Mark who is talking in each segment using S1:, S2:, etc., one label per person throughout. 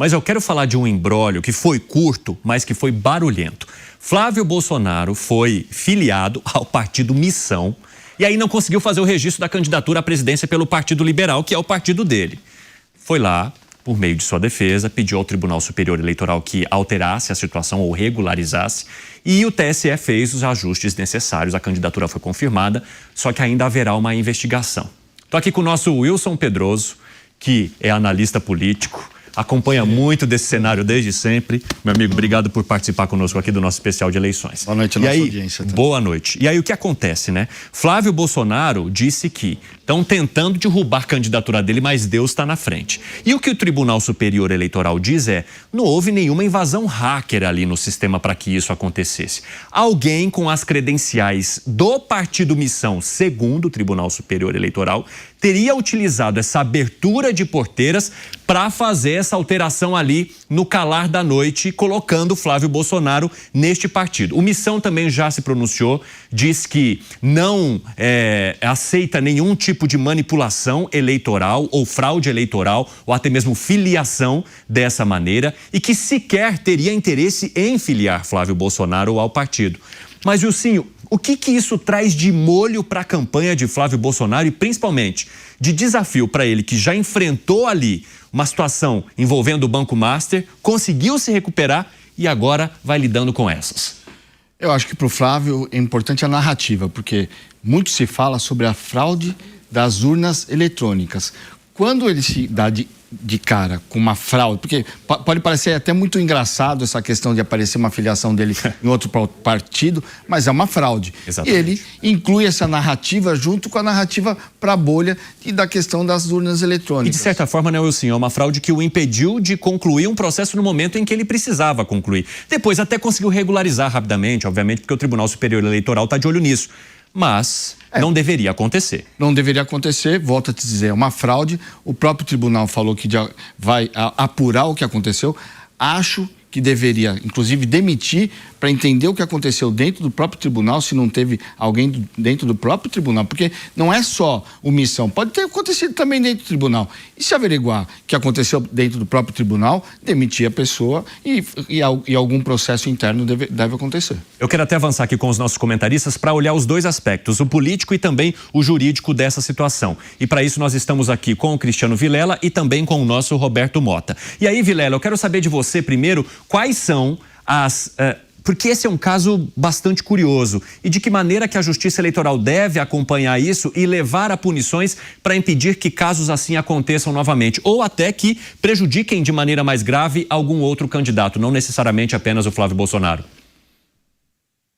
S1: Mas eu quero falar de um imbróglio que foi curto, mas que foi barulhento. Flávio Bolsonaro foi filiado ao partido Missão e aí não conseguiu fazer o registro da candidatura à presidência pelo Partido Liberal, que é o partido dele. Foi lá, por meio de sua defesa, pediu ao Tribunal Superior Eleitoral que alterasse a situação ou regularizasse, e o TSE fez os ajustes necessários. A candidatura foi confirmada, só que ainda haverá uma investigação. Estou aqui com o nosso Wilson Pedroso, que é analista político, acompanha muito desse cenário desde sempre. Meu amigo, obrigado por participar conosco aqui do nosso especial de eleições.
S2: Boa noite, nossa audiência.
S1: Boa noite. E aí o que acontece, né? Flávio Bolsonaro disse que estão tentando derrubar a candidatura dele, mas Deus está na frente. E o que o Tribunal Superior Eleitoral diz é: não houve nenhuma invasão hacker ali no sistema para que isso acontecesse. Alguém com as credenciais do Partido Missão, segundo o Tribunal Superior Eleitoral, teria utilizado essa abertura de porteiras para fazer essa alteração ali no calar da noite, colocando Flávio Bolsonaro neste partido. O Missão também já se pronunciou, diz que não aceita nenhum tipo de manipulação eleitoral ou fraude eleitoral ou até mesmo filiação dessa maneira e que sequer teria interesse em filiar Flávio Bolsonaro ao partido. Mas, Wilsinho, o que isso traz de molho para a campanha de Flávio Bolsonaro e principalmente de desafio para ele, que já enfrentou ali uma situação envolvendo o Banco Master, conseguiu se recuperar e agora vai lidando com essas?
S2: Eu acho que para o Flávio é importante a narrativa, porque muito se fala sobre a fraude das urnas eletrônicas. Quando ele se dá de cara com uma fraude, porque pode parecer até muito engraçado essa questão de aparecer uma filiação dele em outro partido, mas é uma fraude.
S1: Exatamente.
S2: E ele inclui essa narrativa junto com a narrativa para a bolha e da questão das urnas eletrônicas.
S1: E de certa forma, né, Wilson, é uma fraude que o impediu de concluir um processo no momento em que ele precisava concluir. Depois até conseguiu regularizar rapidamente, obviamente, porque o Tribunal Superior Eleitoral está de olho nisso. Mas não deveria acontecer.
S2: Não deveria acontecer, volto a te dizer, é uma fraude. O próprio tribunal falou que vai apurar o que aconteceu. Acho que deveria, inclusive, demitir para entender o que aconteceu dentro do próprio tribunal, se não teve alguém dentro do próprio tribunal, porque não é só omissão, pode ter acontecido também dentro do tribunal. E se averiguar que aconteceu dentro do próprio tribunal, demitir a pessoa e algum processo interno deve acontecer.
S1: Eu quero até avançar aqui com os nossos comentaristas para olhar os dois aspectos, o político e também o jurídico dessa situação. E para isso nós estamos aqui com o Cristiano Vilela e também com o nosso Roberto Mota. E aí, Vilela, eu quero saber de você primeiro quais são as... porque esse é um caso bastante curioso. E de que maneira que a Justiça Eleitoral deve acompanhar isso e levar a punições para impedir que casos assim aconteçam novamente, ou até que prejudiquem de maneira mais grave algum outro candidato, não necessariamente apenas o Flávio Bolsonaro?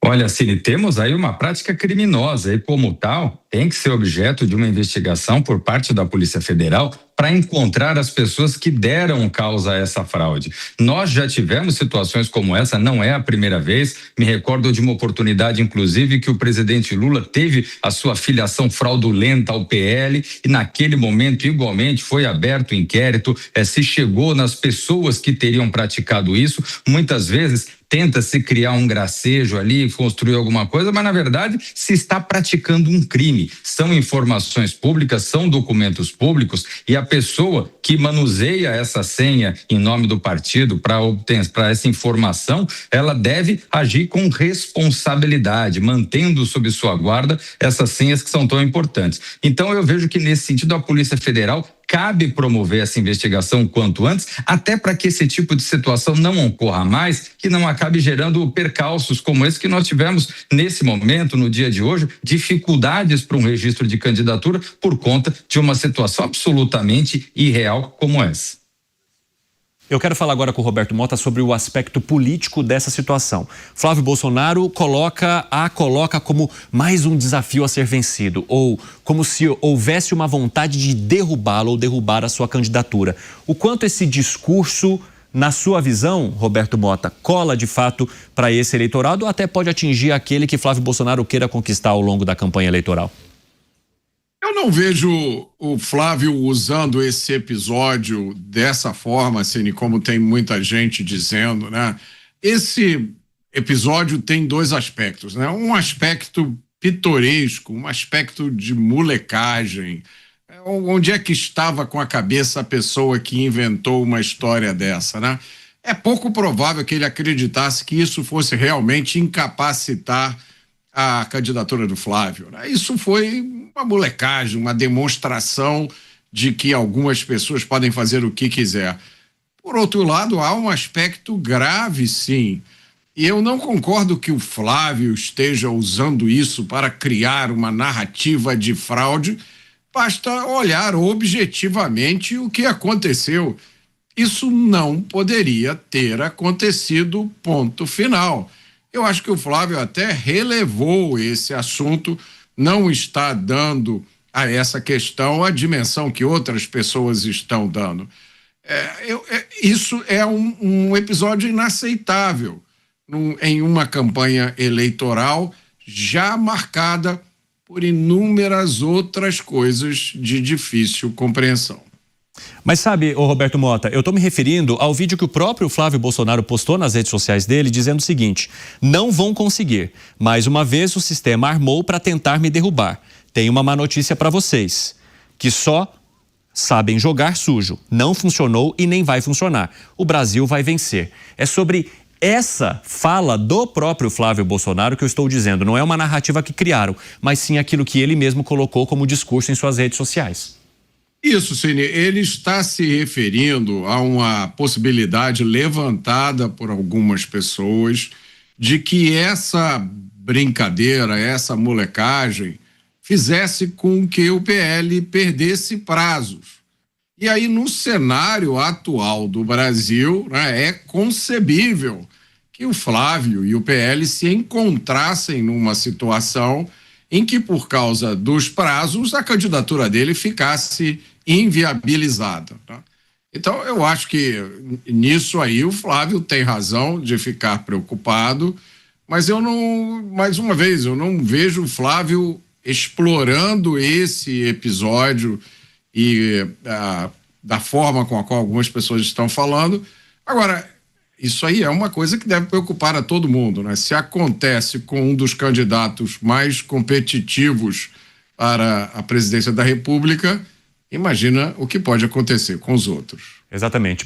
S3: Olha, Cine, temos aí uma prática criminosa e, como tal, tem que ser objeto de uma investigação por parte da Polícia Federal para encontrar as pessoas que deram causa a essa fraude. Nós já tivemos situações como essa, não é a primeira vez. Me recordo de uma oportunidade, inclusive, que o presidente Lula teve a sua filiação fraudulenta ao PL e naquele momento, igualmente, foi aberto o inquérito, se chegou nas pessoas que teriam praticado isso. Muitas vezes tenta-se criar um gracejo ali, construir alguma coisa, mas na verdade se está praticando um crime. São informações públicas, são documentos públicos e a pessoa que manuseia essa senha em nome do partido para essa informação, ela deve agir com responsabilidade, mantendo sob sua guarda essas senhas que são tão importantes. Então eu vejo que nesse sentido a Polícia Federal cabe promover essa investigação quanto antes, até para que esse tipo de situação não ocorra mais, que não acabe gerando percalços como esse que nós tivemos nesse momento, no dia de hoje, dificuldades para um registro de candidatura por conta de uma situação absolutamente irreal como essa.
S1: Eu quero falar agora com o Roberto Mota sobre o aspecto político dessa situação. Flávio Bolsonaro coloca como mais um desafio a ser vencido, ou como se houvesse uma vontade de derrubá-lo ou derrubar a sua candidatura. O quanto esse discurso, na sua visão, Roberto Mota, cola de fato para esse eleitorado ou até pode atingir aquele que Flávio Bolsonaro queira conquistar ao longo da campanha eleitoral?
S4: Eu não vejo o Flávio usando esse episódio dessa forma, assim, como tem muita gente dizendo, né? Esse episódio tem dois aspectos, né? Um aspecto pitoresco, um aspecto de molecagem, Onde é que estava com a cabeça a pessoa que inventou uma história dessa, né? É pouco provável que ele acreditasse que isso fosse realmente incapacitar a candidatura do Flávio, né? Isso foi uma molecagem, uma demonstração de que algumas pessoas podem fazer o que quiser. Por outro lado, há um aspecto grave, sim. E eu não concordo que o Flávio esteja usando isso para criar uma narrativa de fraude. Basta olhar objetivamente o que aconteceu. Isso não poderia ter acontecido, ponto final. Eu acho que o Flávio até relevou esse assunto, não está dando a essa questão a dimensão que outras pessoas estão dando. Isso é um episódio inaceitável em uma campanha eleitoral já marcada por inúmeras outras coisas de difícil compreensão.
S1: Mas sabe, ô Roberto Mota, eu estou me referindo ao vídeo que o próprio Flávio Bolsonaro postou nas redes sociais dele, dizendo o seguinte: não vão conseguir. Mais uma vez o sistema armou para tentar me derrubar. Tenho uma má notícia para vocês, que só sabem jogar sujo. Não funcionou e nem vai funcionar. O Brasil vai vencer. É sobre essa fala do próprio Flávio Bolsonaro que eu estou dizendo. Não é uma narrativa que criaram, mas sim aquilo que ele mesmo colocou como discurso em suas redes sociais.
S4: Isso, Cine, ele está se referindo a uma possibilidade levantada por algumas pessoas de que essa brincadeira, essa molecagem, fizesse com que o PL perdesse prazos. E aí, no cenário atual do Brasil, né, é concebível que o Flávio e o PL se encontrassem numa situação em que, por causa dos prazos, a candidatura dele ficasse inviabilizada. Tá? Então, eu acho que nisso aí o Flávio tem razão de ficar preocupado, mas eu não, mais uma vez, eu não vejo o Flávio explorando esse episódio e da forma com a qual algumas pessoas estão falando. Agora, isso aí é uma coisa que deve preocupar a todo mundo, né? Se acontece com um dos candidatos mais competitivos para a presidência da República, imagina o que pode acontecer com os outros.
S1: Exatamente.